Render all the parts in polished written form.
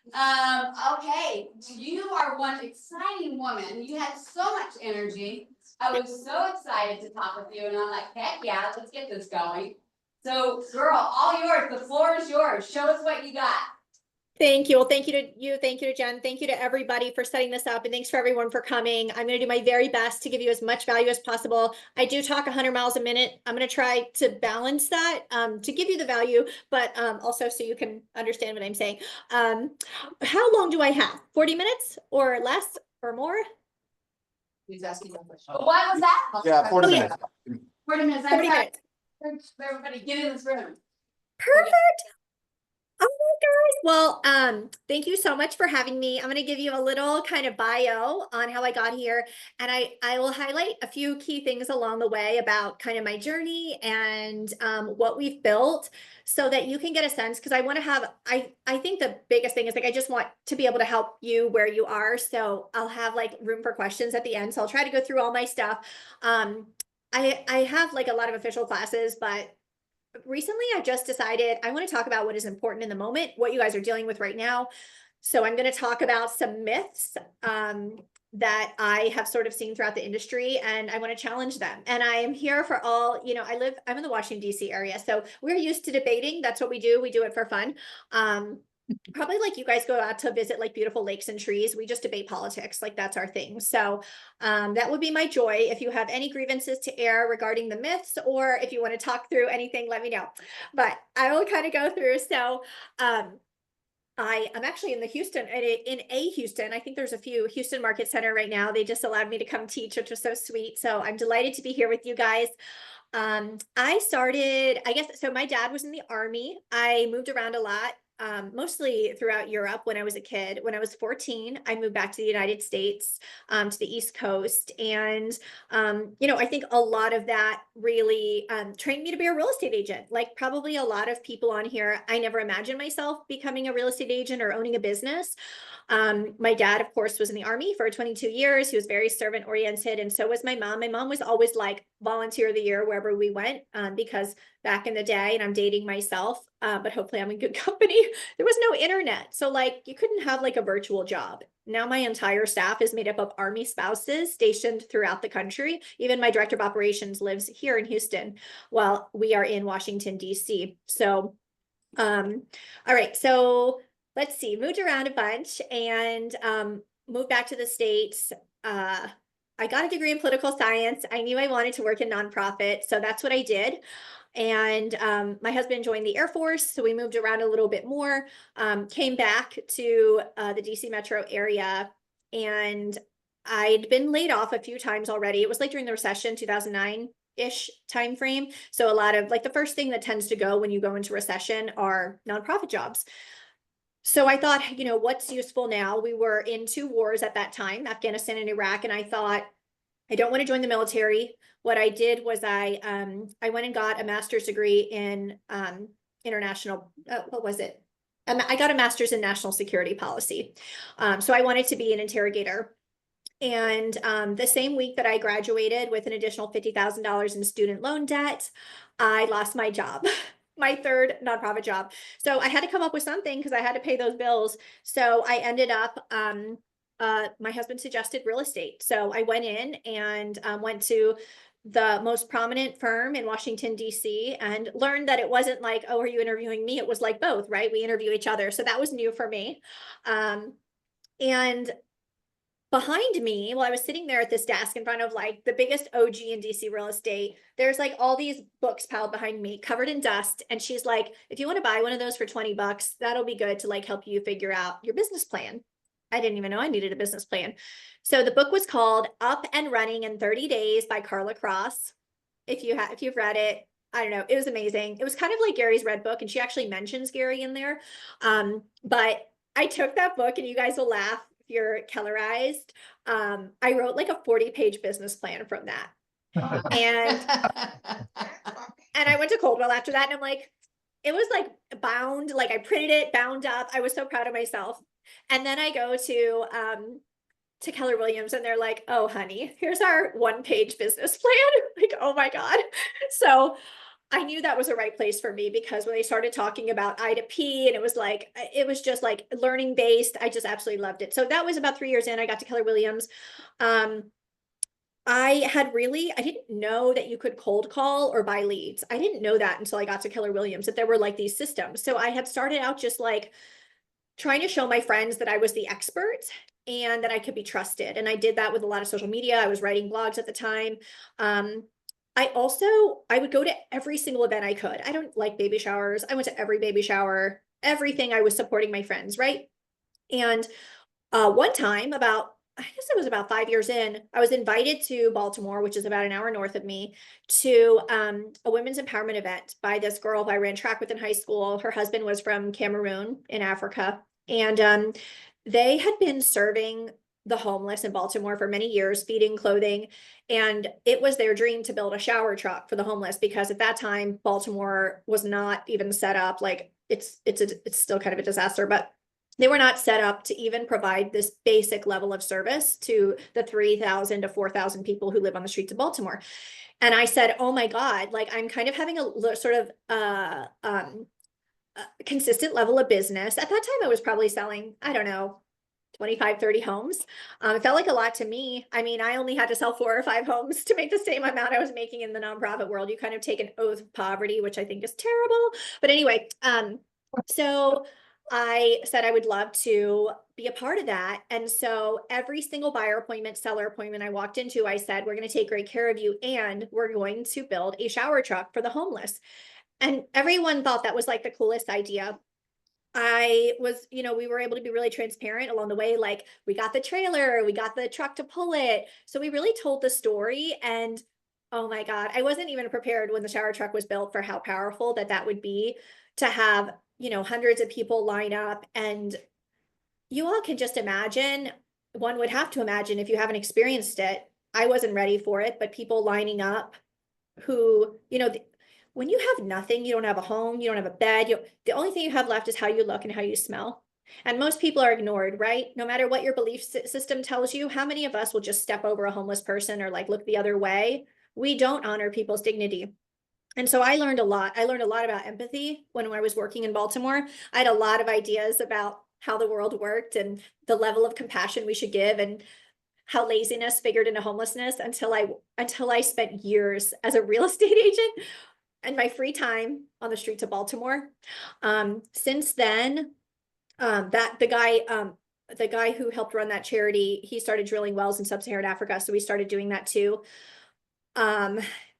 Okay, you are one exciting woman. You had so much energy. I was so excited to talk with you, and I'm like, heck yeah, let's get this going. So, girl, all yours. The floor is yours. Show us what you got. Thank you. Well, thank you to you. Thank you to Jen. Thank you to everybody for setting this up. And thanks for everyone for coming. I'm going to do my very best to give you as much value as possible. I do talk 100 miles a minute. I'm going to try to balance that to give you the value, but also so you can understand what I'm saying. How long do I have? 40 minutes or less or more? Who's asking that question? What was that? Yeah, 40 Oh, yeah. minutes. 40 minutes. 40 minutes. Everybody, get in this room. Perfect. Oh my guys. Well, thank you so much for having me. I'm going to give you a little kind of bio on how I got here, and I will highlight a few key things along the way about kind of my journey and what we've built so that you can get a sense, because I want to have I think the biggest thing is like I just want to be able to help you where you are. So I'll have like room for questions at the end. So I'll try to go through all my stuff. Um I have like a lot of official classes, but recently I just decided I want to talk about what is important in the moment, what you guys are dealing with right now. So I'm going to talk about some myths that I have sort of seen throughout the industry, and I want to challenge them. And I am here for all, I'm in the Washington, D.C. area. So we're used to debating. That's what we do. We do it for fun. Probably like you guys go out to visit like beautiful lakes and trees. We just debate politics. Like that's our thing. So that would be my joy. If you have any grievances to air regarding the myths, or if you want to talk through anything, let me know. But I will kind of go through. So I'm actually in the Houston, in a Houston. I think there's a few Houston Market Center right now. They just allowed me to come teach, which was so sweet. So I'm delighted to be here with you guys. I started, I guess, so my dad was in the Army. I moved around a lot, mostly throughout Europe when I was a kid. When I was 14, I moved back to the United States, to the East Coast. And, I think a lot of that really trained me to be a real estate agent. Like probably a lot of people on here, I never imagined myself becoming a real estate agent or owning a business. My dad, of course, was in the Army for 22 years. He was very servant oriented. And so was my mom. My mom was always like volunteer of the year wherever we went, because back in the day, and I'm dating myself, but hopefully I'm in good company, there was no internet. So like you couldn't have like a virtual job. Now my entire staff is made up of Army spouses stationed throughout the country. Even my director of operations lives here in Houston while we are in Washington, D.C. So, all right. So let's see, moved around a bunch and moved back to the States. I got a degree in political science. I knew I wanted to work in nonprofit, so that's what I did. And my husband joined the Air Force, so we moved around a little bit more, came back to the DC metro area, and I'd been laid off a few times already. It was like during the recession, 2009-ish time frame. So a lot of like the first thing that tends to go when you go into recession are nonprofit jobs. So I thought, what's useful now? We were in two wars at that time, Afghanistan and Iraq, and I thought, I don't want to join the military. What I did was I went and got a master's degree in international, what was it? I got a master's in national security policy. So I wanted to be an interrogator. And the same week that I graduated with an additional $50,000 in student loan debt, I lost my job. My third nonprofit job. So I had to come up with something because I had to pay those bills. So I ended up, my husband suggested real estate. So I went in and went to the most prominent firm in Washington, D.C., and learned that it wasn't like, oh, are you interviewing me? It was like both, right? We interview each other. So that was new for me. And behind me, while I was sitting there at this desk in front of like the biggest OG in DC real estate, there's like all these books piled behind me covered in dust. And she's like, if you want to buy one of those for 20 bucks, that'll be good to like help you figure out your business plan. I didn't even know I needed a business plan. So the book was called Up and Running in 30 Days by Carla Cross. If you've read it, I don't know, it was amazing. It was kind of like Gary's Red Book, and she actually mentions Gary in there. But I took that book, and you guys will laugh if you're Kellerized. I wrote like a 40-page business plan from that. And I went to Coldwell after that, and I'm like, it was like bound, like I printed it, bound up. I was so proud of myself. And then I go to Keller Williams, and they're like, oh, honey, here's our 1-page business plan. Like, oh my God. So I knew that was the right place for me, because when they started talking about I to P, and it was just like learning based, I just absolutely loved it. So that was about 3 years in, I got to Keller Williams. Um, I didn't know that you could cold call or buy leads. I didn't know that until I got to Keller Williams, that there were like these systems. So I had started out just like trying to show my friends that I was the expert and that I could be trusted. And I did that with a lot of social media. I was writing blogs at the time. Um, I would go to every single event I could. I don't like baby showers. I went to every baby shower, everything. I was supporting my friends, right? And one time, I guess it was about 5 years in, I was invited to Baltimore, which is about an hour north of me, to a women's empowerment event by this girl who I ran track with in high school. Her husband was from Cameroon in Africa. And they had been serving the homeless in Baltimore for many years, feeding, clothing. And it was their dream to build a shower truck for the homeless, because at that time, Baltimore was not even set up. Like it's still kind of a disaster, but they were not set up to even provide this basic level of service to the 3,000 to 4,000 people who live on the streets of Baltimore. And I said, oh my God, like I'm kind of having a sort of consistent level of business. At that time, I was probably selling, I don't know, 25, 30 homes. It felt like a lot to me. I mean, I only had to sell 4 or 5 homes to make the same amount I was making in the nonprofit world. You kind of take an oath of poverty, which I think is terrible. But anyway, so I said I would love to be a part of that. And so every single buyer appointment, seller appointment I walked into, I said, we're going to take great care of you, and we're going to build a shower truck for the homeless. And everyone thought that was like the coolest idea. We were able to be really transparent along the way. Like we got the trailer, we got the truck to pull it. So we really told the story. And oh my God, I wasn't even prepared when the shower truck was built for how powerful that would be, to have, hundreds of people line up. And you all can just imagine, one would have to imagine, if you haven't experienced it. I wasn't ready for it, but people lining up who, when you have nothing, you don't have a home, you don't have a bed, the only thing you have left is how you look and how you smell. And most people are ignored, right? No matter what your belief system tells you, how many of us will just step over a homeless person or like look the other way? We don't honor people's dignity. And so I learned a lot. I learned a lot about empathy when I was working in Baltimore. I had a lot of ideas about how the world worked and the level of compassion we should give, and how laziness figured into homelessness, until I spent years as a real estate agent and my free time on the streets of Baltimore. Since then, the guy who helped run that charity, he started drilling wells in sub-Saharan Africa. So we started doing that too.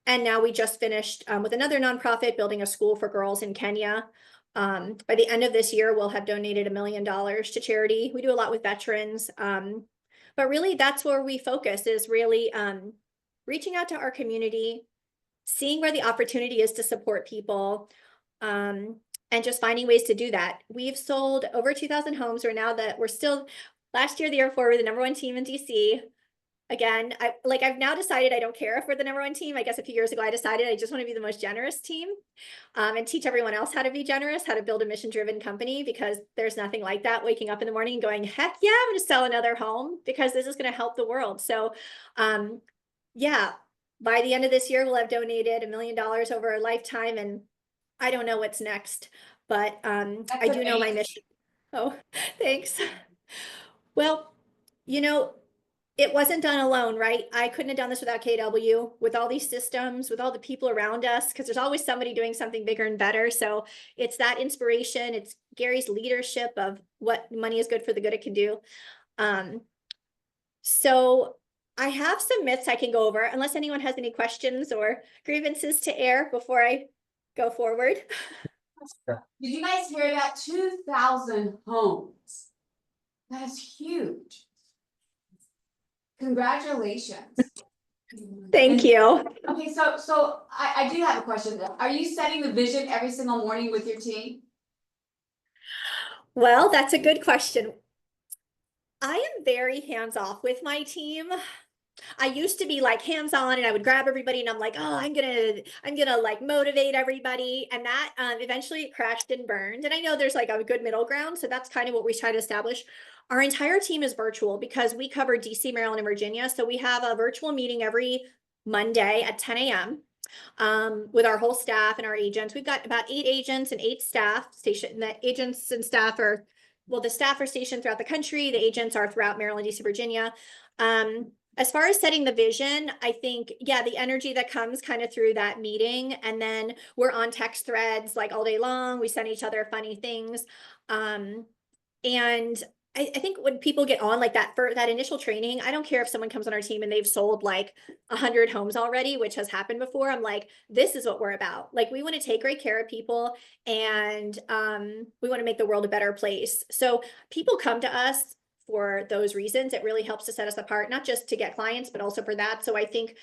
And now we just finished with another nonprofit building a school for girls in Kenya. By the end of this year, we'll have donated $1 million to charity. We do a lot with veterans. But really that's where we focus, is really reaching out to our community, seeing where the opportunity is to support people, and just finding ways to do that. We've sold over 2,000 homes. Last year, the year before, we were the #1 team in DC. Again, I've now decided I don't care if we're the #1 team. I guess a few years ago, I decided I just want to be the most generous team, and teach everyone else how to be generous, how to build a mission-driven company, because there's nothing like that, waking up in the morning and going, heck yeah, I'm going to sell another home because this is going to help the world. So, yeah, by the end of this year, we'll have donated $1 million over a lifetime, and I don't know what's next, but I do know my mission. Oh, thanks. Well, it wasn't done alone, right? I couldn't have done this without KW, with all these systems, with all the people around us, because there's always somebody doing something bigger and better. So it's that inspiration. It's Gary's leadership of what money is good for, the good it can do. So I have some myths I can go over, unless anyone has any questions or grievances to air before I go forward. Did you guys hear that? 2,000 homes. That's huge. Congratulations. Thank you. Okay, so I do have a question. Are you setting the vision every single morning with your team? Well, that's a good question. I am very hands-off with my team. I used to be like hands-on, and I would grab everybody and I'm like, oh, I'm gonna like motivate everybody. And that eventually crashed and burned. And I know there's like a good middle ground. So that's kind of what we try to establish. Our entire team is virtual because we cover DC, Maryland, and Virginia. So we have a virtual meeting every Monday at 10 a.m. with our whole staff and our agents. We've got about 8 agents and 8 staff station. The agents and staff are, well, the staff are stationed throughout the country. The agents are throughout Maryland, DC, Virginia. As far as setting the vision, I think, yeah, the energy that comes kind of through that meeting, and then we're on text threads like all day long. We send each other funny things. And I think when people get on like that for that initial training, I don't care if someone comes on our team and they've sold like 100 homes already, which has happened before. I'm like, this is what we're about. Like, we want to take great care of people, and we want to make the world a better place. So people come to us for those reasons. It really helps to set us apart, not just to get clients, but also for that. So I think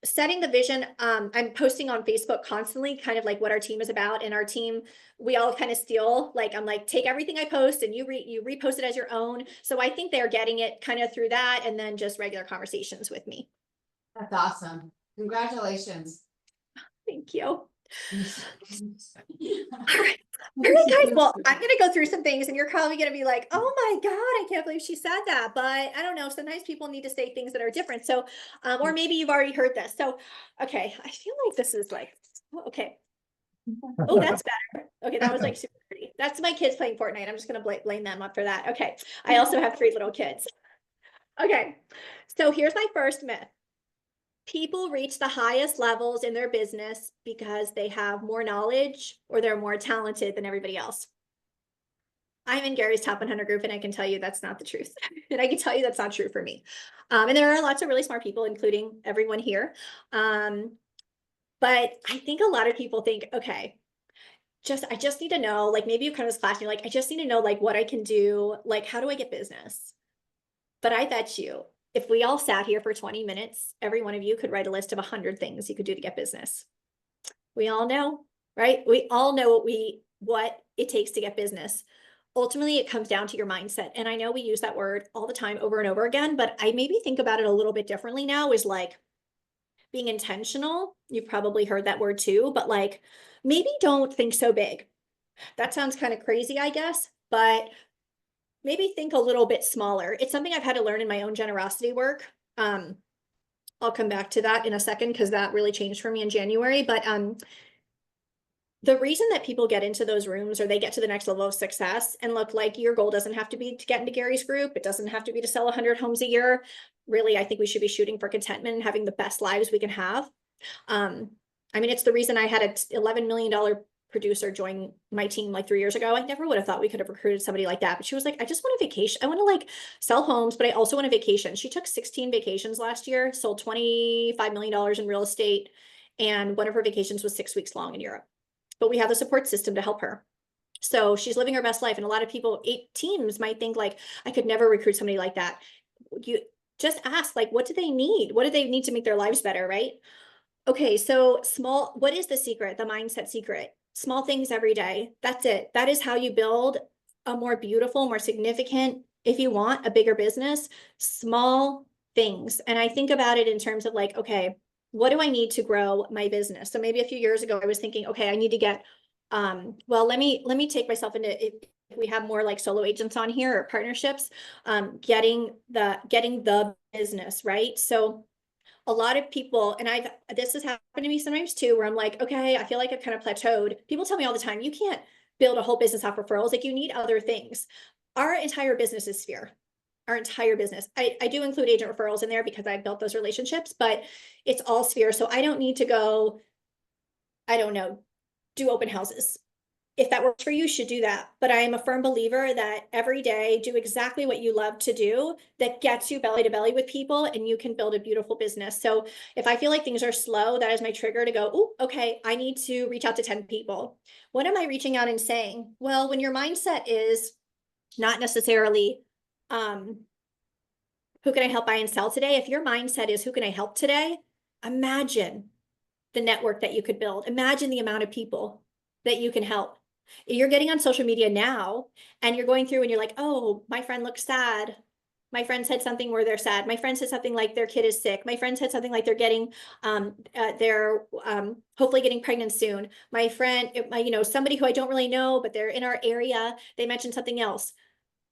setting the vision, I'm posting on Facebook constantly, kind of like what our team is about. And our team, we all kind of steal, like, I'm like, take everything I post and you repost it as your own. So I think they're getting it kind of through that, and then just regular conversations with me. That's awesome. Congratulations. Thank you. All right. All right, guys. Well, I'm going to go through some things, and you're probably going to be like, oh my God, I can't believe she said that. But I don't know. Sometimes people need to say things that are different. So, or maybe you've already heard this. So, okay. I feel like this is like, okay. Oh, that's better. Okay. That was like super pretty. That's my kids playing Fortnite. I'm just going to blame them up for that. Okay. I also have 3 little kids. Okay. So here's my first myth. People reach the highest levels in their business because they have more knowledge or they're more talented than everybody else. I'm in Gary's top 100 group, and I can tell you that's not the truth. And I can tell you that's not true for me. And there are lots of really smart people, including everyone here. But I think a lot of people think, okay, I just need to know, like, maybe you come to this class and you're like, I just need to know like what I can do. Like, how do I get business? But I bet you, if we all sat here for 20 minutes, every one of you could write a list of 100 things you could do to get business. We all know, right? We all know what it takes to get business. Ultimately, it comes down to your mindset. And I know we use that word all the time over and over again, but I maybe think about it a little bit differently now, is like being intentional. You've probably heard that word too, but like, maybe don't think so big. That sounds kind of crazy, I guess, but maybe think a little bit smaller. It's something I've had to learn in my own generosity work. I'll come back to that in a second, because that really changed for me in January. But the reason that people get into those rooms, or they get to the next level of success, and look, like, your goal doesn't have to be to get into Gary's group. It doesn't have to be to sell 100 homes a year. Really, I think we should be shooting for contentment and having the best lives we can have. I mean, it's the reason I had an $11 million producer join my team like 3 years ago. I never would have thought we could have recruited somebody like that. But she was like, I just want a vacation. I want to like sell homes, but I also want a vacation. She took 16 vacations last year, sold $25 million in real estate. And one of her vacations was 6 weeks long in Europe. But we have the support system to help her. So she's living her best life. And a lot of people, 8 teams might think like, I could never recruit somebody like that. You just ask, like, what do they need? What do they need to make their lives better, right? Okay, so what is the secret? The mindset secret. Small things every day. That's it. That is how you build a more beautiful, more significant, if you want a bigger business, small things. And I think about it in terms of like, okay, what do I need to grow my business? So maybe a few years ago, I was thinking, okay, I need to get, well, let me take myself into, if we have more like solo agents on here or partnerships, getting the business, right? So a lot of people, and this has happened to me sometimes too, where I'm like, okay, I feel like I've kind of plateaued. People tell me all the time, you can't build a whole business off referrals. Like, you need other things. Our entire business is Sphere. Our entire business. I do include agent referrals in there because I built those relationships, but it's all Sphere. So I don't need to go, I don't know, do open houses. If that works for you, you should do that. But I am a firm believer that every day, do exactly what you love to do that gets you belly to belly with people, and you can build a beautiful business. So if I feel like things are slow, that is my trigger to go, oh, okay, I need to reach out to 10 people. What am I reaching out and saying? Well, when your mindset is not necessarily, who can I help buy and sell today? If your mindset is, who can I help today? Imagine the network that you could build. Imagine the amount of people that you can help. You're getting on social media now, and you're going through and you're like, oh, my friend looks sad. My friend said something where they're sad. My friend said something like their kid is sick. My friend said something like they're getting, they're hopefully getting pregnant soon. My friend, somebody who I don't really know, but they're in our area, they mentioned something else.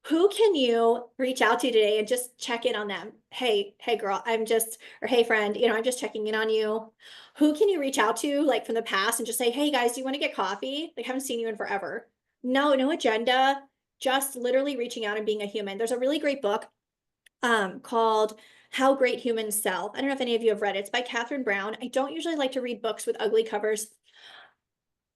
who can you reach out to today and just check in on them? Hey, girl, or hey friend, I'm just checking in on you. Who can you reach out to like from the past and just say, hey guys, do you want to get coffee? Like, haven't seen you in forever. No agenda, just literally reaching out and being a human. There's a really great book called How Great Humans Sell. I don't know if any of you have read it. It's by Catherine Brown. I don't usually like to read books with ugly covers.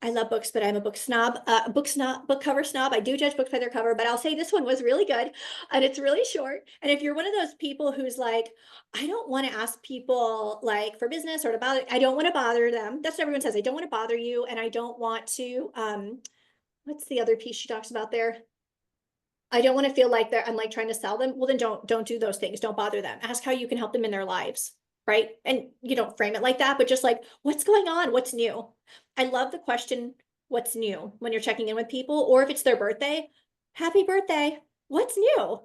I love books, but I'm a book snob, book cover snob. I do judge books by their cover, but I'll say this one was really good and it's really short. And if you're one of those people who's like, I don't want to ask people like for business or to bother, I don't want to bother them. That's what everyone says. I don't want to bother you. And I don't want to, what's the other piece she talks about there? I don't want to feel like I'm like trying to sell them. Well, then don't do those things. Don't bother them. Ask how you can help them in their lives. Right. And you don't frame it like that, but just like, what's going on? What's new? I love the question, what's new when you're checking in with people, or if it's their birthday, happy birthday. What's new?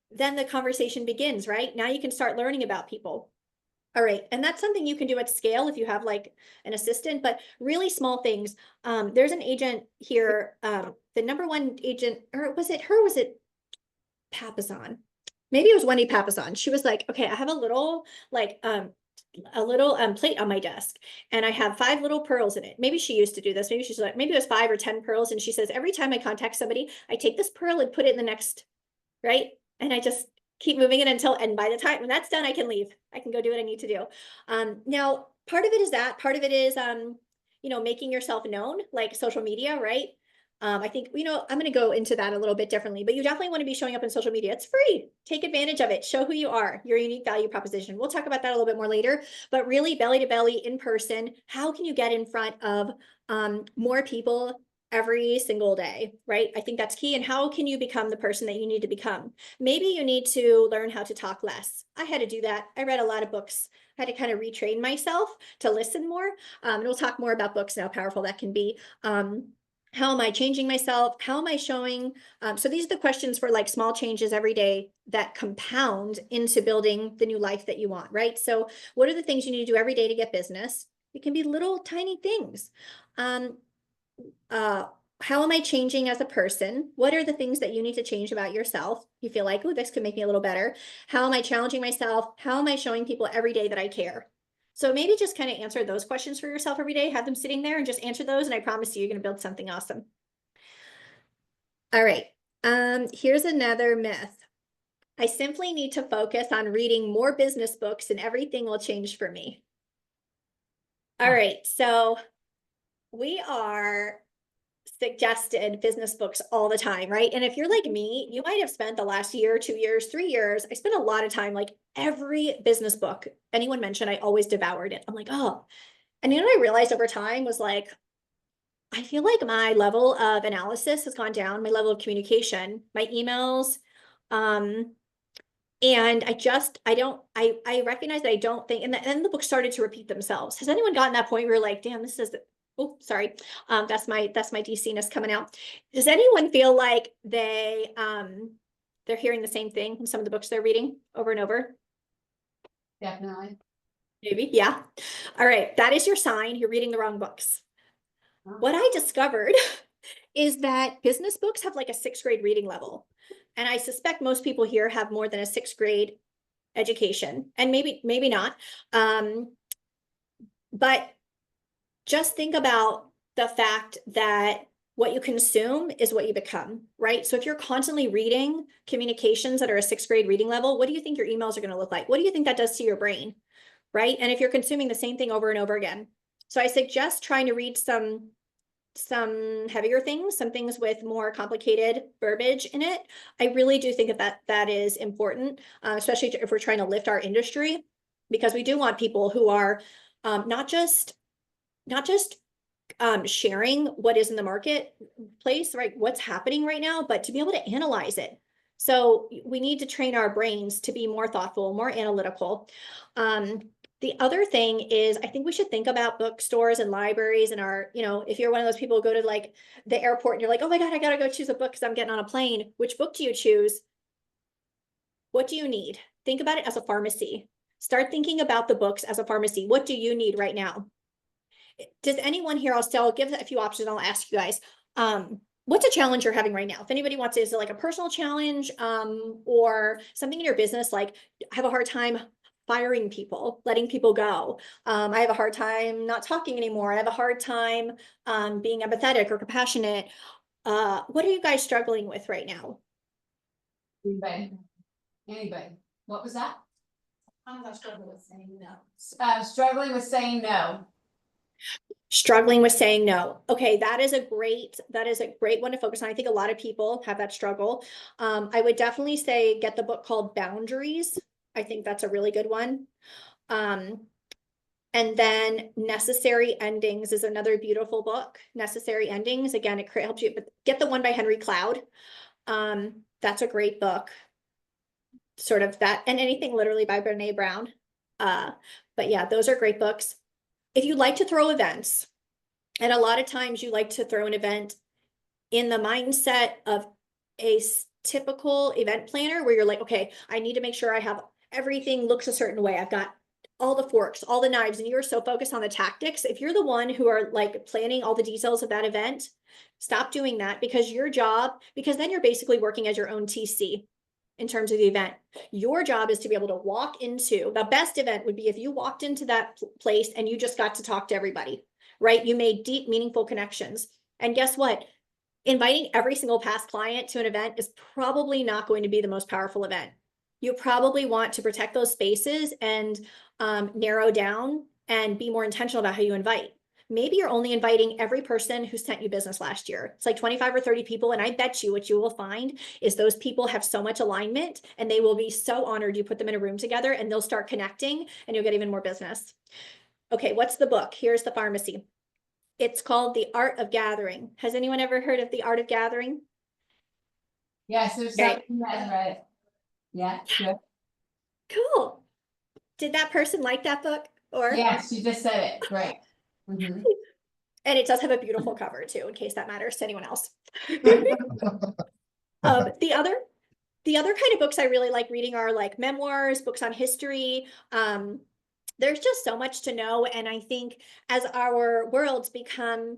Then the conversation begins, right? Now you can start learning about people. All right. And that's something you can do at scale if you have like an assistant, but really small things. There's an agent here, the number one agent, or was it her? Was it Papazon? Maybe it was Wendy Papazon. She was like, okay, I have a little plate on my desk and I have 5 little pearls in it. Maybe she used to do this. Maybe she's like, maybe it was 5 or 10 pearls. And she says, every time I contact somebody, I take this pearl and put it in the next, right? And I just keep moving it and by the time when that's done, I can leave. I can go do what I need to do. Now part of it is part of it is, making yourself known, like social media, right? I think, I'm going to go into that a little bit differently, but you definitely want to be showing up in social media. It's free. Take advantage of it. Show who you are, your unique value proposition. We'll talk about that a little bit more later, but really belly to belly in person. How can you get in front of more people every single day, right? I think that's key. And how can you become the person that you need to become? Maybe you need to learn how to talk less. I had to do that. I read a lot of books. I had to kind of retrain myself to listen more. And we'll talk more about books and how powerful that can be. How am I changing myself? How am I showing? So these are the questions for like small changes every day that compound into building the new life that you want, right? So what are the things you need to do every day to get business? It can be little tiny things. How am I changing as a person? What are the things that you need to change about yourself? You feel like, oh, this could make me a little better. How am I challenging myself? How am I showing people every day that I care? So maybe just kind of answer those questions for yourself every day, have them sitting there and just answer those. And I promise you're going to build something awesome. All right. Here's another myth. I simply need to focus on reading more business books and everything will change for me. All right. So we are suggested business books all the time, right? And if you're like me, you might have spent the last year, 2 years, 3 years. I spent a lot of time, like every business book anyone mentioned, I always devoured it. I'm like, oh, and I realized over time was like, I feel like my level of analysis has gone down, my level of communication, my emails, and I recognize that I don't think, and then the book started to repeat themselves. Has anyone gotten that point where you're like, damn, this is, oh, sorry. That's my DC-ness coming out. Does anyone feel like they're hearing the same thing in some of the books they're reading over and over? Definitely. Maybe, yeah. All right, that is your sign. You're reading the wrong books. What I discovered is that business books have like a 6th grade reading level. And I suspect most people here have more than a 6th grade education, and maybe not. But just think about the fact that what you consume is what you become, right? So if you're constantly reading communications that are a 6th grade reading level, what do you think your emails are going to look like? What do you think that does to your brain, right? And if you're consuming the same thing over and over again. So I suggest trying to read some heavier things, some things with more complicated verbiage in it. I really do think that is important, especially if we're trying to lift our industry, because we do want people who are not just sharing what is in the marketplace, right? What's happening right now, but to be able to analyze it. So we need to train our brains to be more thoughtful, more analytical. The other thing is, I think we should think about bookstores and libraries and if you're one of those people who go to like the airport and you're like, oh my God, I gotta go choose a book because I'm getting on a plane. Which book do you choose? What do you need? Think about it as a pharmacy. Start thinking about the books as a pharmacy. What do you need right now? Does anyone here, I'll give a few options, I'll ask you guys. what's a challenge you're having right now? If anybody wants to, is it like a personal challenge, or something in your business, like I have a hard time firing people, letting people go. I have a hard time not talking anymore. I have a hard time, being empathetic or compassionate. What are you guys struggling with right now? Anybody? Anybody? What was that? I'm not struggling with saying no. Struggling with saying no. Struggling with saying no. Okay, that is a great one to focus on. I think a lot of people have that struggle. I would definitely say get the book called Boundaries. I think that's a really good one. And then Necessary Endings is another beautiful book. Necessary Endings, again, it helps you, but get the one by Henry Cloud. That's a great book. Sort of that, and anything literally by Brene Brown. But yeah, those are great books. If you like to throw events, and a lot of times you like to throw an event in the mindset of a typical event planner where you're like, okay, I need to make sure I have everything looks a certain way. I've got all the forks, all the knives, and you're so focused on the tactics. If you're the one who are like planning all the details of that event, stop doing that, because because then you're basically working as your own TC in terms of the event. Your job is to be able to walk into the best event would be if you walked into that place and you just got to talk to everybody, right? You made deep, meaningful connections. And guess what? Inviting every single past client to an event is probably not going to be the most powerful event. You probably want to protect those spaces and narrow down and be more intentional about how you invite. Maybe you're only inviting every person who sent you business last year. It's like 25 or 30 people. And I bet you what you will find is those people have so much alignment and they will be so honored you put them in a room together, and they'll start connecting and you'll get even more business. Okay, what's the book? Here's the pharmacy. It's called The Art of Gathering. Has anyone ever heard of The Art of Gathering? Yes, there's Okay. something that read it. Yeah, good. Cool. Did that person like that book? Or Yes, she just said it, right. Mhm. and it does have a beautiful cover too, in case that matters to anyone else. The other kind of books I really like reading are like memoirs, books on history. There's just so much to know, and I think as our worlds become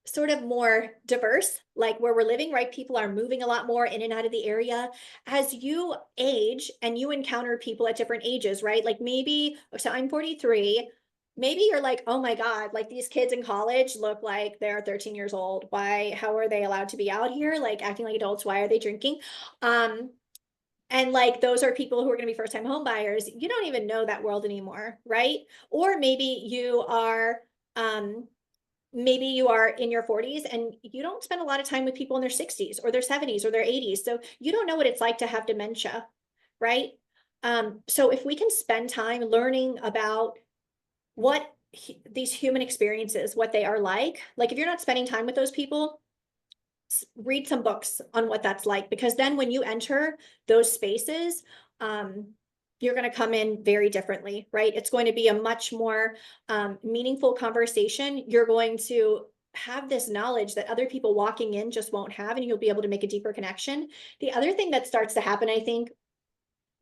sort of more diverse, like where we're living, right? People are moving a lot more in and out of the area. As you age and you encounter people at different ages, right? Like maybe, so I'm 43. Maybe you're like, oh my God, like these kids in college look like they're 13 years old. Why, how are they allowed to be out here, like acting like adults? Why are they drinking? And like those are people who are going to be first time home buyers. You don't even know that world anymore, right? Or maybe you are in your 40s and you don't spend a lot of time with people in their 60s or their 70s or their 80s. So you don't know what it's like to have dementia, right? So if we can spend time learning about what these human experiences, what they are like if you're not spending time with those people, read some books on what that's like, because then when you enter those spaces, you're going to come in very differently, right? It's going to be a much more meaningful conversation. You're going to have this knowledge that other people walking in just won't have, and you'll be able to make a deeper connection. The other thing that starts to happen, I think,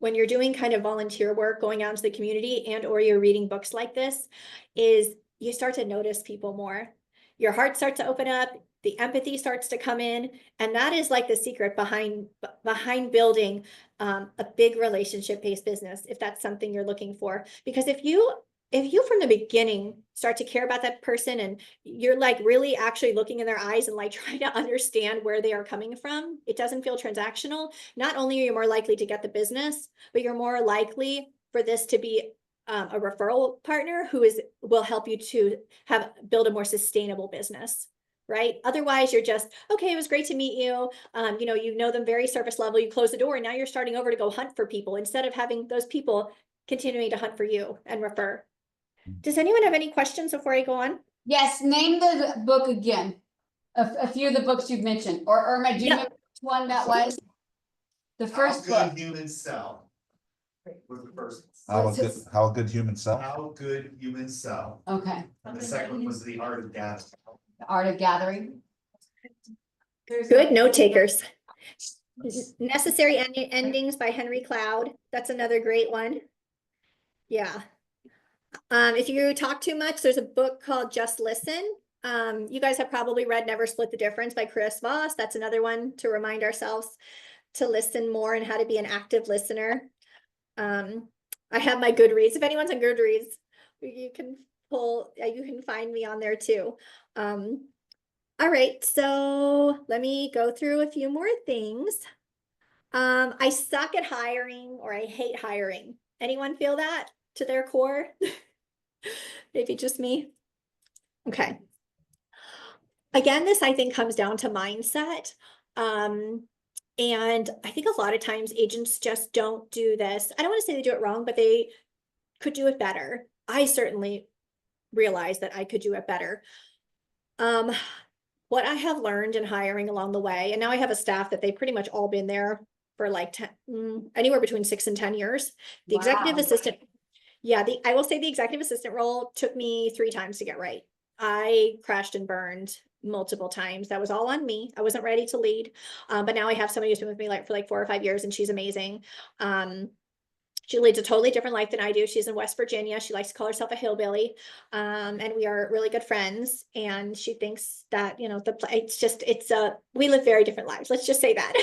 when you're doing kind of volunteer work, going out into the community, and or you're reading books like this, is you start to notice people more. Your heart starts to open up, the empathy starts to come in, and that is like the secret behind building a big relationship-based business, if that's something you're looking for. Because if you from the beginning start to care about that person, and you're like really actually looking in their eyes and like trying to understand where they are coming from, it doesn't feel transactional. Not only are you more likely to get the business, but you're more likely for this to be a referral partner who will help you to build a more sustainable business, right? Otherwise, you're just, okay, it was great to meet you. You know them very surface level. You close the door, and now you're starting over to go hunt for people instead of having those people continuing to hunt for you and refer. Does anyone have any questions before I go on? Yes, name the book again. A few of the books you've mentioned, or Irma, do you know which one that was? The first How book. Good Humans Sell was the first. How a good human self. How Good Humans Sell. Okay, And the second one was The Art of Gathering. The Art of Gathering. Good note takers. Necessary Endings by Henry Cloud. That's another great one. Yeah. If you talk too much, there's a book called Just Listen You guys have probably read Never Split the Difference by Chris Voss. That's another one to remind ourselves to listen more and how to be an active listener. I have my Goodreads. If anyone's on Goodreads, you can you can find me on there too. All right, so let me go through a few more things. I suck at hiring, or I hate hiring. Anyone feel that to their core? Maybe just me. Okay. Again, this I think comes down to mindset. And I think a lot of times agents just don't do this. I don't want to say they do it wrong, but they could do it better. I certainly realized that I could do it better. What I have learned in hiring along the way, and now I have a staff that they've pretty much all been there for like 10, anywhere between 6 and 10 years. The executive Wow. assistant, yeah, I will say the executive assistant role took me 3 times to get right. I crashed and burned multiple times. That was all on me. I wasn't ready to lead. But now I have somebody who's been with me for like 4 or 5 years, and she's amazing. She leads a totally different life than I do. She's in West Virginia. She likes to call herself a hillbilly. And we are really good friends. And she thinks that, you know, we live very different lives. Let's just say that.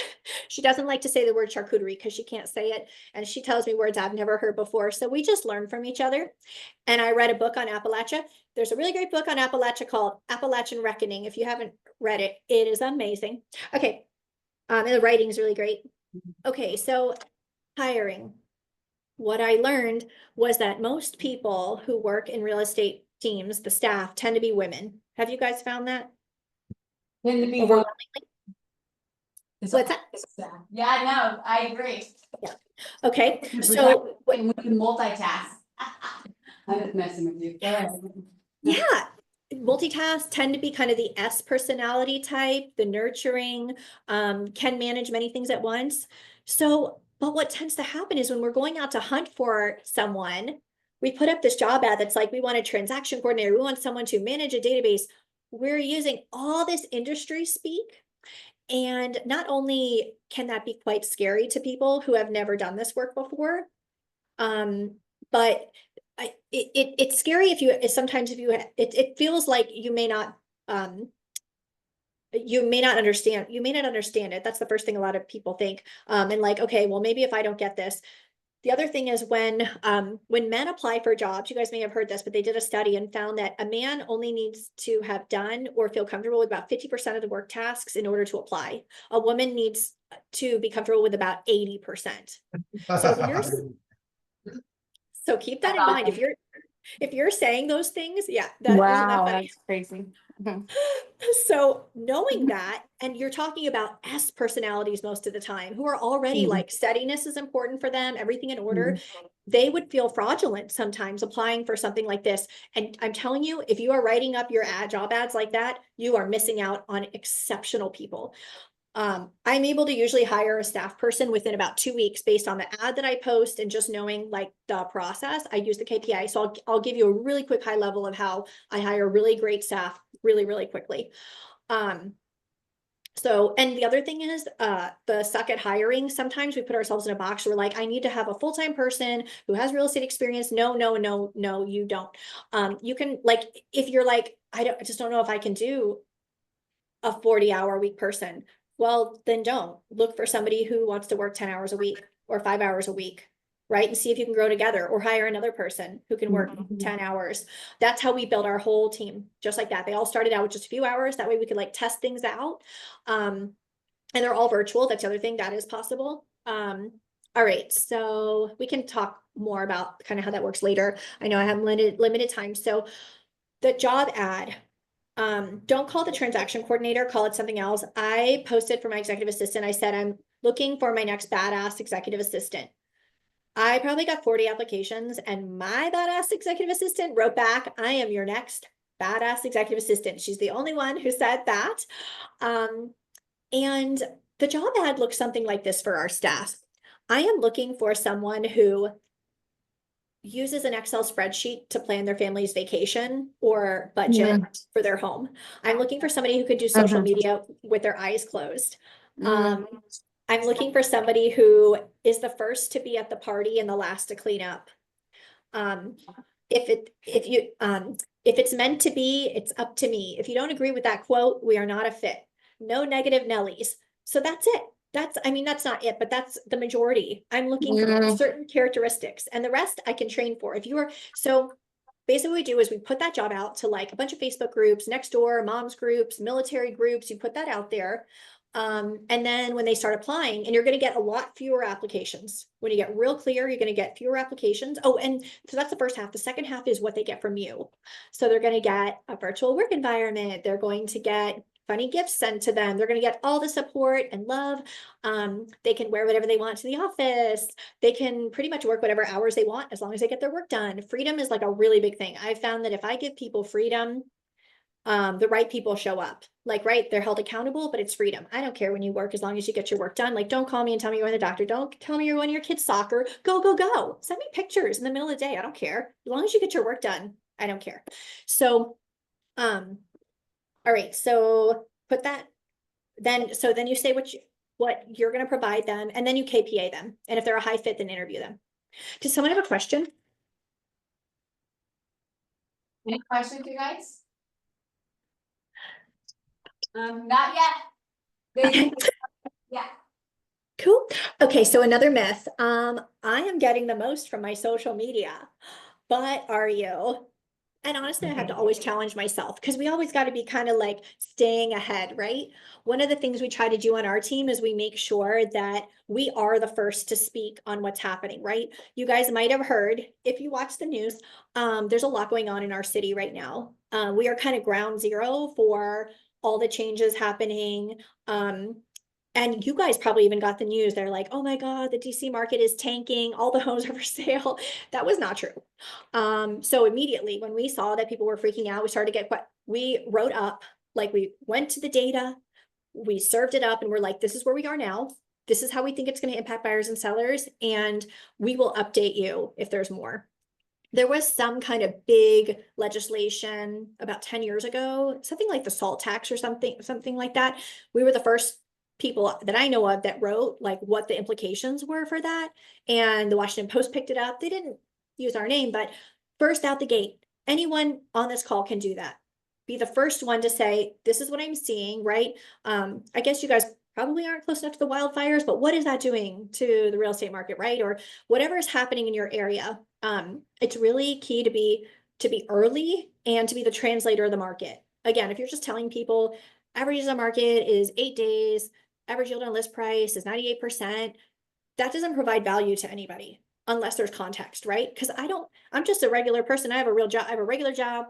She doesn't like to say the word charcuterie because she can't say it. And she tells me words I've never heard before. So we just learn from each other. And I read a book on Appalachia. There's a really great book on Appalachia called Appalachian Reckoning. If you haven't read it, it is amazing. Okay. And the writing is really great. Okay. So hiring. What I learned was that most people who work in real estate teams, the staff, tend to be women. Have you guys found that? Tend to be Overwhelmingly? It's What's that? Yeah, no, I agree. Okay, so When we can multitask. I'm just messing with you. Go ahead. yeah, multitask tend to be kind of the S personality type, the nurturing, can manage many things at once. So, but what tends to happen is when we're going out to hunt for someone, we put up this job ad that's like, we want a transaction coordinator, we want someone to manage a database. We're using all this industry speak. And not only can that be quite scary to people who have never done this work before, but it's scary sometimes if it feels like you may not understand it. That's the first thing a lot of people think. And like, okay, well, maybe if I don't get this. The other thing is when men apply for jobs, you guys may have heard this, but they did a study and found that a man only needs to have done or feel comfortable with about 50% of the work tasks in order to apply. A woman needs to be comfortable with about 80%. So keep that in mind. If you're saying those things, yeah, isn't that funny? That's crazy. So knowing that, and you're talking about S personalities most of the time, who are already like steadiness is important for them, everything in order, they would feel fraudulent sometimes applying for something like this. And I'm telling you, if you are writing up your job ads like that, you are missing out on exceptional people. I'm able to usually hire a staff person within about 2 weeks based on the ad that I post and just knowing like the process. I use the KPI. So I'll give you a really quick high level of how I hire really great staff really, really quickly. So, and the other thing is, the suck at hiring, sometimes we put ourselves in a box. We're like, I need to have a full-time person who has real estate experience. No, you don't. You can like, if you're like, I just don't know if I can do a 40-hour week person. Well, then don't look for somebody who wants to work 10 hours a week or 5 hours a week, right? And see if you can grow together, or hire another person who can work 10 hours. That's how we build our whole team, just like that. They all started out with just a few hours. That way we could like test things out. And they're all virtual. That's the other thing that is possible. All right, so we can talk more about kind of how that works later. I know I have limited time. So the job ad, don't call it the transaction coordinator, call it something else. I posted for my executive assistant. I said, I'm looking for my next badass executive assistant. I probably got 40 applications, and my badass executive assistant wrote back, I am your next badass executive assistant. She's the only one who said that. And the job ad looks something like this for our staff. I am looking for someone who uses an Excel spreadsheet to plan their family's vacation or budget for their home. I'm looking for somebody who could do social media with their eyes closed. I'm looking for somebody who is the first to be at the party and the last to clean up. if it's meant to be, it's up to me. If you don't agree with that quote, we are not a fit. No negative Nellies. So that's it. I mean, that's not it, but that's the majority. I'm looking for certain characteristics, and the rest I can train for. If you are, so basically what we do is we put that job out to like a bunch of Facebook groups, next door, moms groups, military groups, you put that out there. And then when they start applying, and you're going to get a lot fewer applications. When you get real clear, you're going to get fewer applications. Oh, and so that's the first half. The second half is what they get from you. So they're going to get a virtual work environment. They're going to get funny gifts sent to them. They're going to get all the support and love. They can wear whatever they want to the office. They can pretty much work whatever hours they want as long as they get their work done. Freedom is like a really big thing. I found that if I give people freedom, the right people show up. Like, right, they're held accountable, but it's freedom. I don't care when you work as long as you get your work done. Like, don't call me and tell me you're going to the doctor. Don't tell me you're going to your kid's soccer. Go, go, go. Send me pictures in the middle of the day. I don't care. As long as you get your work done, I don't care. So, all right. So put that, then you say what you're going to provide them, and then you KPA them. And if they're a high fit, then interview them. Does someone have a question? Any questions, you guys? Not yet. Yeah. Cool. Okay, so another myth. I am getting the most from my social media, but are you? And honestly, I have to always challenge myself because we always got to be kind of like staying ahead, right? One of the things we try to do on our team is we make sure that we are the first to speak on what's happening, right? You guys might have heard, if you watch the news, there's a lot going on in our city right now. We are kind of ground zero for all the changes happening. And you guys probably even got the news. They're like, oh my God, the DC market is tanking. All the homes are for sale. That was not true. So immediately when we saw that people were freaking out, we started to get, we wrote up, like we went to the data, we served it up and we're like, this is where we are now. This is how we think it's going to impact buyers and sellers. And we will update you if there's more. There was some kind of big legislation about 10 years ago, something like the SALT tax or something like that. We were the first people that I know of that wrote like what the implications were for that. And the Washington Post picked it up. They didn't use our name, but first out the gate, anyone on this call can do that. Be the first one to say, this is what I'm seeing, right? I guess you guys probably aren't close enough to the wildfires, but what is that doing to the real estate market, right? Or whatever is happening in your area. It's really key to be early and to be the translator of the market. Again, if you're just telling people average of the market is 8 days, average yield on list price is 98%, that doesn't provide value to anybody unless there's context, right? Because I'm just a regular person. I have a real job, I have a regular job,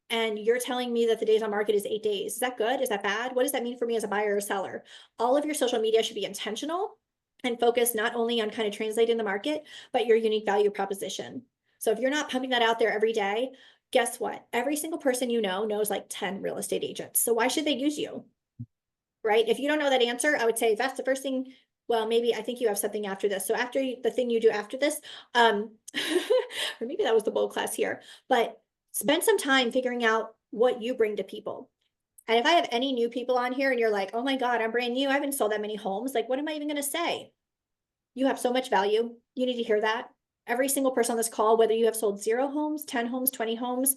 and you're telling me that the days on market is 8 days. Is that good? Is that bad? What does that mean for me as a buyer or seller? All of your social media should be intentional and focus not only on kind of translating the market, but your unique value proposition. So if you're not pumping that out there every day, guess what? Every single person you know knows like 10 real estate agents. So why should they use you? Right? If you don't know that answer, I would say that's the first thing. Well, maybe I think you have something after this. So after the thing you do after this, or maybe that was the bold class here, but spend some time figuring out what you bring to people. And if I have any new people on here and you're like, oh my God, I'm brand new, I haven't sold that many homes. Like, what am I even going to say? You have so much value. You need to hear that. Every single person on this call, whether you have sold 0 homes, 10 homes, 20 homes,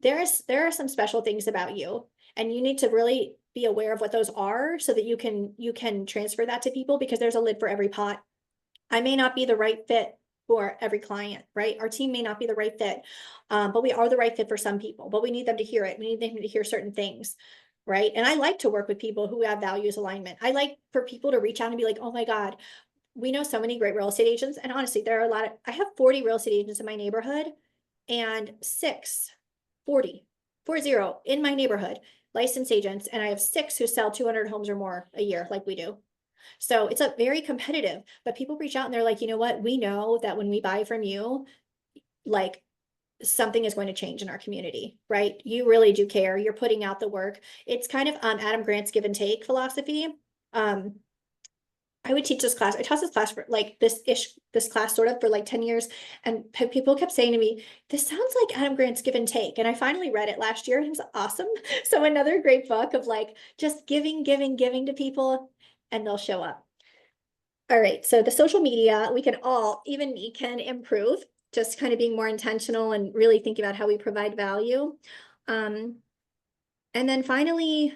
there are some special things about you. And you need to really be aware of what those are so that you can transfer that to people, because there's a lid for every pot. I may not be the right fit for every client, right? Our team may not be the right fit, but we are the right fit for some people, but we need them to hear it. We need them to hear certain things, right? And I like to work with people who have values alignment. I like for people to reach out and be like, oh my God, we know so many great real estate agents. And honestly, there are I have 40 real estate agents in my neighborhood and 40 in my neighborhood, licensed agents. And I have 6 who sell 200 homes or more a year like we do. So it's a very competitive, but people reach out and they're like, you know what? We know that when we buy from you, like something is going to change in our community, right? You really do care. You're putting out the work. It's kind of Adam Grant's give and take philosophy. I would teach this class. I taught this class for like this class sort of for like 10 years. And people kept saying to me, this sounds like Adam Grant's give and take. And I finally read it last year and it was awesome. So another great book of like just giving to people and they'll show up. All right. So the social media, we can all, even me, can improve. just kind of being more intentional and really thinking about how we provide value. And then finally,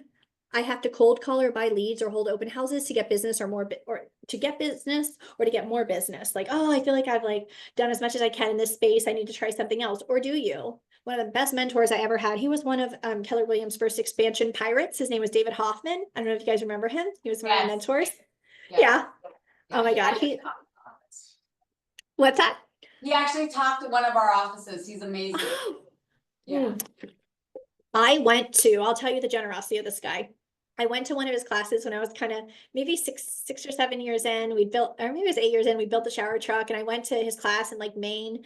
I have to cold call or buy leads or hold open houses to get business or more, or to get business or to get more business. Like, oh, I feel like I've like done as much as I can in this space. I need to try something else. Or do you? One of the best mentors I ever had. He was one of Keller Williams' first expansion pirates. His name was David Hoffman. I don't know if you guys remember him. He was one of my Yes. mentors. Yeah. Yeah. Oh my God. What's that? He actually talked to one of our offices. He's amazing. Yeah. Mm. I'll tell you the generosity of this guy. I went to one of his classes when I was kind of maybe six or 7 years in. We built, or maybe it was 8 years in, we built the shower truck, and I went to his class in like Maine,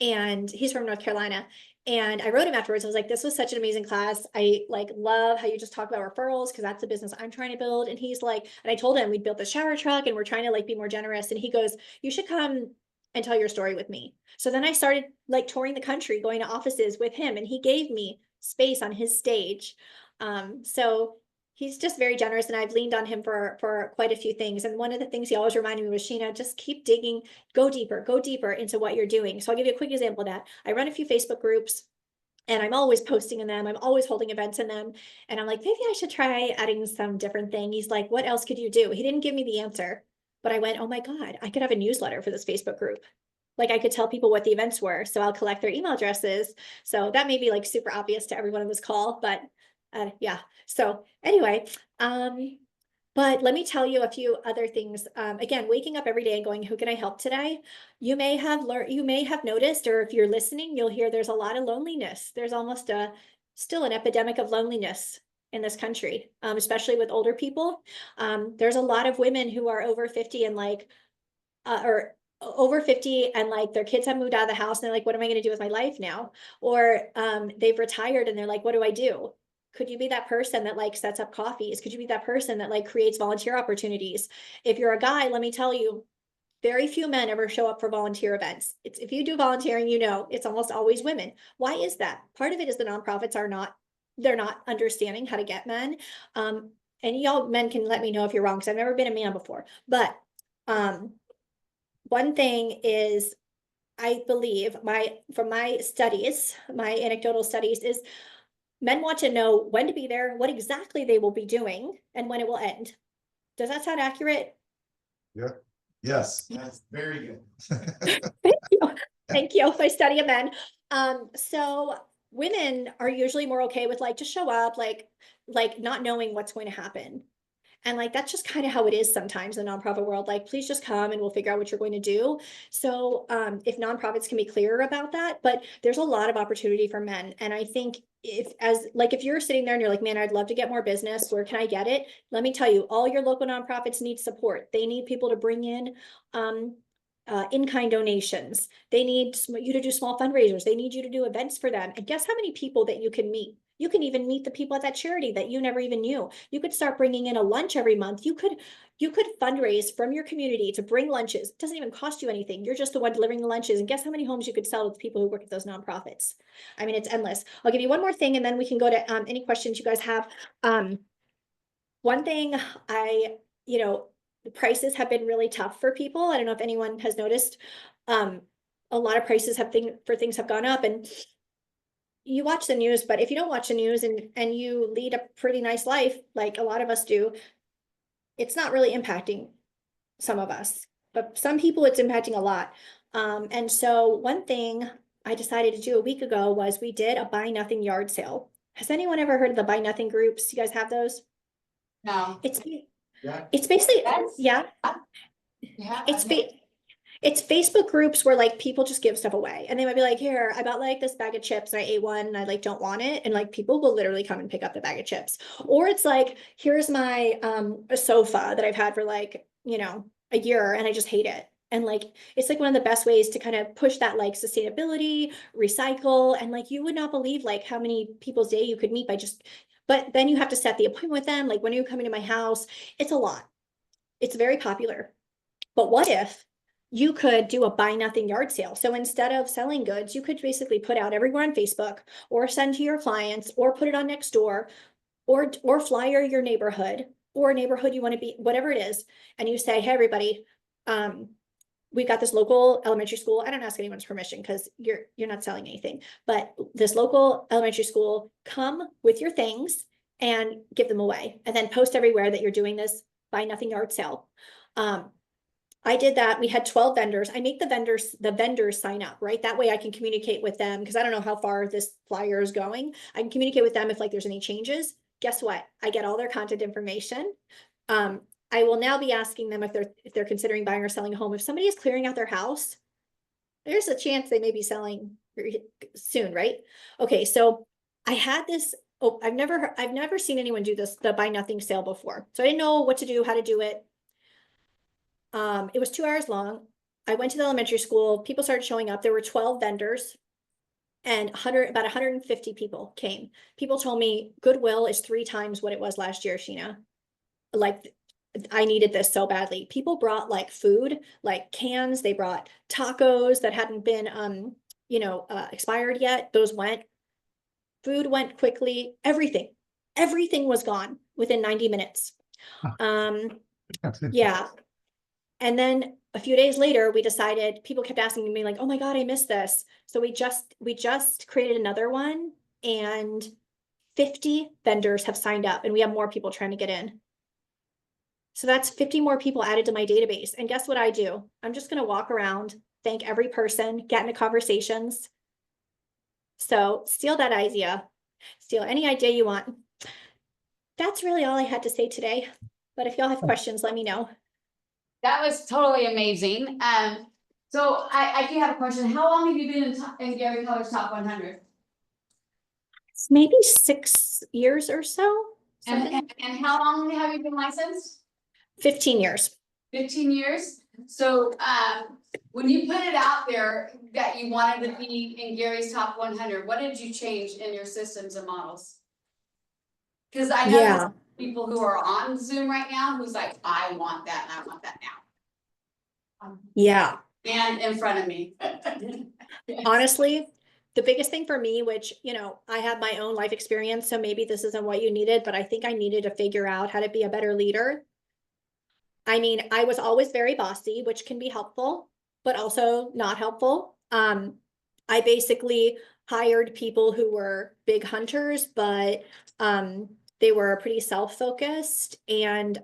and he's from North Carolina. And I wrote him afterwards. I was like, this was such an amazing class. I like love how you just talk about referrals, because that's the business I'm trying to build. And he's like, and I told him we built the shower truck and we're trying to like be more generous. And he goes, you should come and tell your story with me. So then I started like touring the country, going to offices with him, and he gave me space on his stage. So he's just very generous, and I've leaned on him for quite a few things. And one of the things he always reminded me was, Sheena, just keep digging, go deeper into what you're doing. So I'll give you a quick example of that. I run a few Facebook groups, and I'm always posting in them. I'm always holding events in them. And I'm like, maybe I should try adding some different thing. He's like, what else could you do? He didn't give me the answer, but I went, oh my God, I could have a newsletter for this Facebook group. Like I could tell people what the events were. So I'll collect their email addresses. So that may be like super obvious to everyone on this call, but yeah. So anyway, but let me tell you a few other things. Again, waking up every day and going, who can I help today? You may have noticed, or if you're listening, you'll hear there's a lot of loneliness. There's almost still an epidemic of loneliness in this country, especially with older people. There's a lot of women who are over 50 and like, or over 50 and like their kids have moved out of the house and they're like, what am I going to do with my life now? Or they've retired and they're like, what do I do? Could you be that person that like sets up coffees? Could you be that person that like creates volunteer opportunities? If you're a guy, let me tell you, very few men ever show up for volunteer events. It's if you do volunteering, you know, it's almost always women. Why is that? Part of it is the nonprofits they're not understanding how to get men. And y'all men can let me know if you're wrong, because I've never been a man before. But one thing is, I believe from my studies, my anecdotal studies, is men want to know when to be there, what exactly they will be doing, and when it will end. Does that sound accurate? Yes. That's very good. Thank you. Thank you. I study of men. So women are usually more okay with like, just show up, like not knowing what's going to happen. And like, that's just kind of how it is sometimes in the nonprofit world. Like, please just come and we'll figure out what you're going to do. So if nonprofits can be clearer about that, but there's a lot of opportunity for men. And I think if you're sitting there and you're like, man, I'd love to get more business, where can I get it? Let me tell you, all your local nonprofits need support. They need people to bring in-kind donations. They need you to do small fundraisers. They need you to do events for them. And guess how many people that you can meet? You can even meet the people at that charity that you never even knew. You could start bringing in a lunch every month. You could fundraise from your community to bring lunches. It doesn't even cost you anything. You're just the one delivering the lunches. And guess how many homes you could sell to the people who work at those nonprofits? I mean, it's endless. I'll give you one more thing, and then we can go to any questions you guys have. One thing the prices have been really tough for people. I don't know if anyone has noticed. A lot of prices things have gone up, and you watch the news, but if you don't watch the news and you lead a pretty nice life, like a lot of us do, it's not really impacting some of us, but some people it's impacting a lot. And so one thing I decided to do a week ago was we did a buy nothing yard sale. Has anyone ever heard of the buy nothing groups? You guys have those? No. Yeah. It's basically, yeah. Yeah. It's Facebook groups where like people just give stuff away, and they might be like, here, I bought like this bag of chips and I ate one and I like don't want it. And like people will literally come and pick up the bag of chips. Or it's like, here's my a sofa that I've had for like, a year and I just hate it. And like, it's like one of the best ways to kind of push that like sustainability, recycle. And like, you would not believe like how many people's day you could meet but then you have to set the appointment with them. Like, when are you coming to my house? It's a lot. It's very popular. But what if you could do a buy nothing yard sale? So instead of selling goods, you could basically put out everywhere on Facebook, or send to your clients, or put it on Nextdoor, or flyer your neighborhood, or a neighborhood you want to be, whatever it is. And you say, hey, everybody, we've got this local elementary school. I don't ask anyone's permission because you're not selling anything, but this local elementary school, come with your things and give them away, and then post everywhere that you're doing this buy nothing yard sale. I did that. We had 12 vendors. I make the vendors sign up, right? That way I can communicate with them because I don't know how far this flyer is going. I can communicate with them if like there's any changes. Guess what? I get all their contact information. I will now be asking them if they're considering buying or selling a home. If somebody is clearing out their house, there's a chance they may be selling soon, right? Okay, so I had this. Oh, I've never seen anyone do this, the buy nothing sale before. So I didn't know what to do, how to do it. It was 2 hours long. I went to the elementary school. People started showing up. There were 12 vendors and about 150 people came. People told me Goodwill is 3 times what it was last year, Sheena. Like, I needed this so badly. People brought like food, like cans. They brought tacos that hadn't been, expired yet. Those went. Food went quickly. Everything was gone within 90 minutes. Yeah. And then a few days later, we decided, people kept asking me like, oh my God, I missed this. So we just created another one, and 50 vendors have signed up, and we have more people trying to get in. So that's 50 more people added to my database. And guess what I do? I'm just going to walk around, thank every person, get into conversations. So steal that idea, steal any idea you want. That's really all I had to say today. But if y'all have questions, let me know. That was totally amazing. So I do have a question. How long have you been in Gary Colors Top 100? Maybe 6 years or so. And how long have you been licensed? 15 years. 15 years. So when you put it out there that you wanted to be in Gary's Top 100, what did you change in your systems and models? Because I know there's people who are on Zoom right now who's like, I want that and I want that now. Yeah. And in front of me. Honestly, the biggest thing for me, which, I have my own life experience, so maybe this isn't what you needed, but I think I needed to figure out how to be a better leader. I mean, I was always very bossy, which can be helpful, but also not helpful. I basically hired people who were big hunters, but they were pretty self-focused. And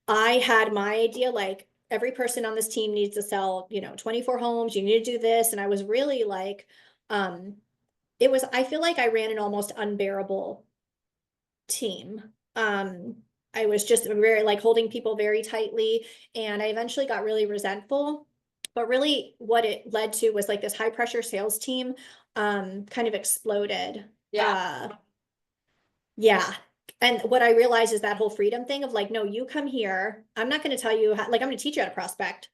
I had my idea, like, every person on this team needs to sell, 24 homes, you need to do this. And I was really like, I feel like I ran an almost unbearable team. I was just very like holding people very tightly, and I eventually got really resentful. But really what it led to was like this high pressure sales team kind of exploded. Yeah. And what I realized is that whole freedom thing of like, no, you come here. I'm not going to tell you how, like, I'm going to teach you how to prospect,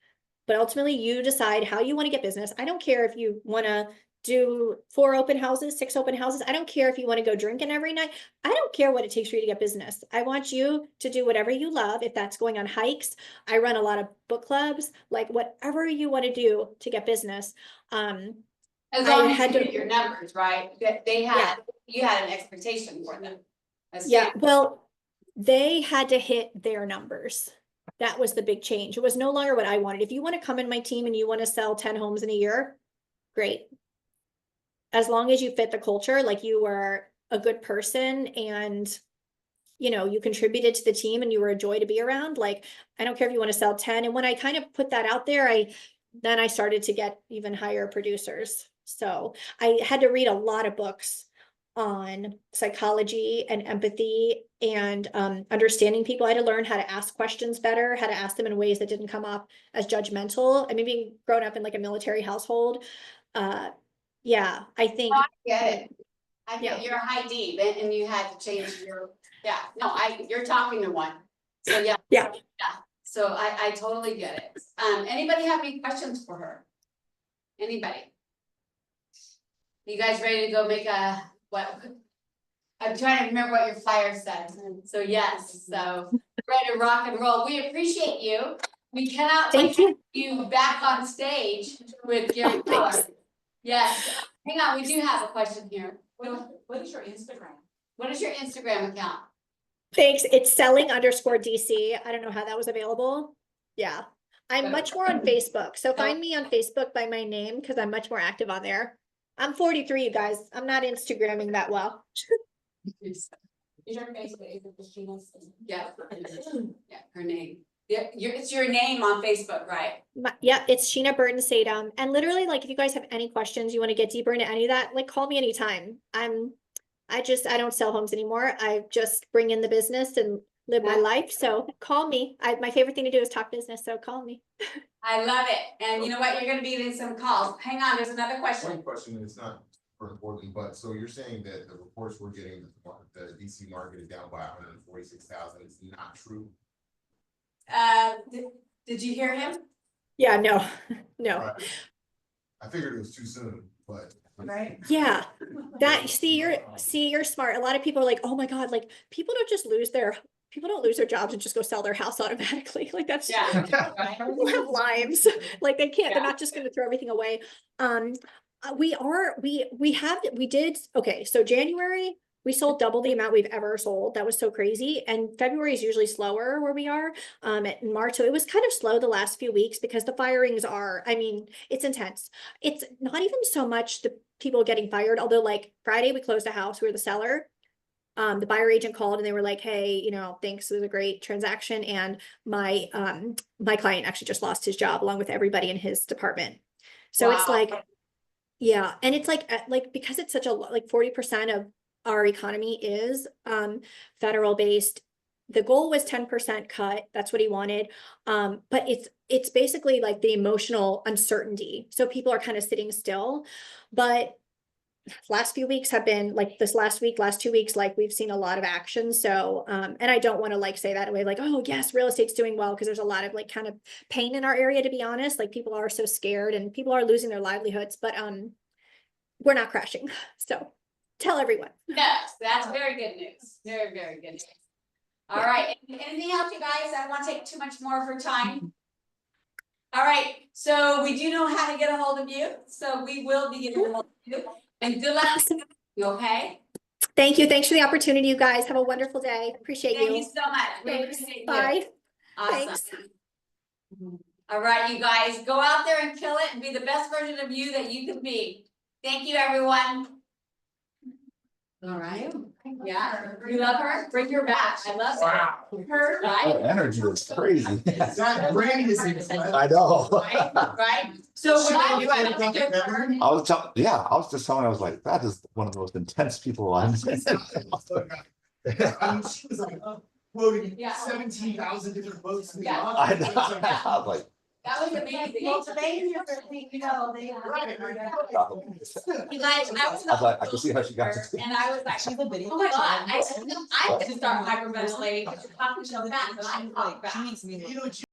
but ultimately you decide how you want to get business. I don't care if you want to do 4 open houses, 6 open houses. I don't care if you want to go drinking every night. I don't care what it takes for you to get business. I want you to do whatever you love. If that's going on hikes, I run a lot of book clubs, like whatever you want to do to get business. As long as you hit your numbers, right? That you had an expectation for them. Yeah, well, they had to hit their numbers. That was the big change. It was no longer what I wanted. If you want to come in my team and you want to sell 10 homes in a year, great. As long as you fit the culture, like you were a good person and you contributed to the team and you were a joy to be around. Like, I don't care if you want to sell 10. And when I kind of put that out there, then I started to get even higher producers. So I had to read a lot of books on psychology and empathy and understanding people. I had to learn how to ask questions better, how to ask them in ways that didn't come off as judgmental. I mean, being grown up in like a military household, yeah, I think. I get it. I get you're high deep and you had to change your, you're talking to one. So yeah. So I totally get it. Anybody have any questions for her? Anybody? You guys ready to go make what? I'm trying to remember what your flyer said. So yes, so ready to rock and roll. We appreciate you. We cannot wait to get you back on stage with Gary Clark. Yes. Hang on, we do have a question here. What is your Instagram? What is your Instagram account? Thanks. It's selling_DC. I don't know how that was available. Yeah. I'm much more on Facebook. So find me on Facebook by my name because I'm much more active on there. I'm 43, you guys. I'm not Instagramming that well. Is your Facebook, is it the Sheena's? Yeah. Yeah, her name. Yeah, it's your name on Facebook, right? Yeah, it's Sheena Burton Saydam. And literally, like, if you guys have any questions, you want to get deeper into any of that, like, call me anytime. I don't sell homes anymore. I just bring in the business and live my life. So call me. My favorite thing to do is talk business. So call me. I love it. And you know what? You're gonna be getting some calls. Hang on, there's another question. One question, it's not for important, but so you're saying that the reports we're getting, the DC market is down by 146,000, it's not true? Did you hear him? Yeah, no, no. Right. I figured it was too soon, but. Right. Yeah, you're smart. A lot of people are like, oh my God, like people don't lose their jobs and just go sell their house automatically. Like that's Yeah. people have lives. Like they can't, they're not just gonna throw everything away. Okay, so January, we sold double the amount we've ever sold. That was so crazy. And February is usually slower where we are. In March, so it was kind of slow the last few weeks because the firings are, I mean, it's intense. It's not even so much the people getting fired, although like Friday we closed a house, we were the seller. The buyer agent called and they were like, hey, thanks, it was a great transaction. And my client actually just lost his job along with everybody in his department. So it's Wow. like, yeah, and it's like because it's such a like 40% of our economy is federal based. The goal was 10% cut. That's what he wanted. But it's basically like the emotional uncertainty. So people are kind of sitting still. But last few weeks have been like this last 2 weeks, like we've seen a lot of action. So and I don't want to like say that way, like, oh yes, real estate's doing well, because there's a lot of like kind of pain in our area, to be honest. Like people are so scared and people are losing their livelihoods, but we're not crashing. So tell everyone. Yes, that's very good news. Very, very good news. All right, anything else, you guys? I don't want to take too much more of your time. All right, so we do know how to get a hold of you, so we will be getting a hold of you. And good luck. Awesome. You okay? Thank you. Thanks for the opportunity, you guys. Have a wonderful day. Appreciate Thank you you. so much. We Thanks. appreciate you. Bye. Awesome. Thanks. All right, you guys, go out there and kill it and be the best version of you that you can be. Thank you, everyone. All right. Yeah, you love her? Bring her back. I love her, Oh, right? energy is crazy. That brain is incredible. I know. Right, right? So when I do it, I was just telling, I was like, that is one of the most intense people I've seen. I mean, she was like, quoting Yeah. 17,000 different books. in the Yeah. office. I was like, that was amazing. Well, today you're gonna think, Right. I You guys, I was. was like, I can see how she got to. And I was like, She's a video. oh my God, I have to start hyperventilating, because you're talking so fast, and I can talk She fast. makes me look. You know,